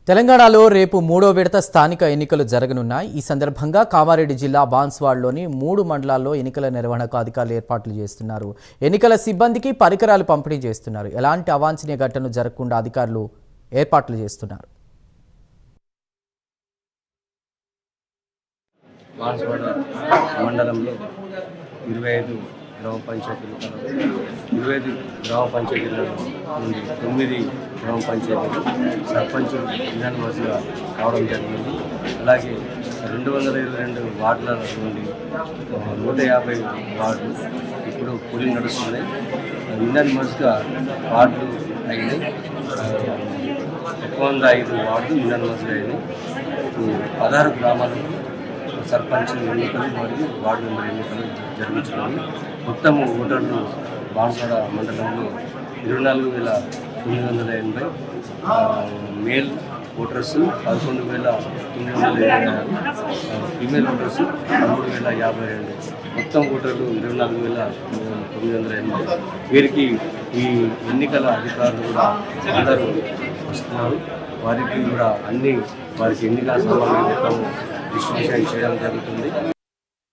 తెలంగాణలో రేపు మూడో విడత స్థానిక ఎన్నికలు జరగనున్నాయి. ఈ సందర్భంగా కామారెడ్డి జిల్లా బాన్స్వాడలోని 3 మండలాల్లో ఎన్నికల నిర్వహణకు అధికారులు ఏర్పాట్లు చేస్తున్నారు. ఎన్నికల సిబ్బందికి పరికరాలు పంపిణీ చేస్తున్నారు. ఎలాంటి అవాంఛనీయ ఘటనలు జరగకుండా అధికారులు ఏర్పాట్లు చేస్తున్నారు. బాన్స్వాడ మండలంలో 25 గ్రామ పంచాయతీలు 25 గ్రామ పంచాయతీల నుండి 9 గ్రామ పంచాయతీలు సర్పంచ్ యునానిమస్గా కావడం జరిగింది. అలాగే 222 వార్డుల నుండి 150 వార్డులు ఇప్పుడు పోలింగ్ నడుస్తున్నాయి. యునానిమస్గా వార్డులు అయినాయి. 105 వార్డులు యునానిమస్గా అయినాయి. 16 గ్రామాలు సర్పంచ్ ఎన్నికలు మరియు వార్డు మెంబర్ ఎన్నికలు జరిపించుకున్నాము. మొత్తం ఓటర్లు బాన్స్వాడ మండలంలో 24,980, మేల్ ఓటర్స్ 11,926, ఫీమేల్ ఓటర్స్ 13,052, మొత్తం ఓటర్లు 24,980. వీరికి ఈ ఎన్నికల అధికారులు కూడా అందరూ వస్తున్నారు. వారికి కూడా వారికి ఎన్నికల సామాన్లు మొత్తం డిస్ట్రిబ్యూషన్ చేయడం జరుగుతుంది.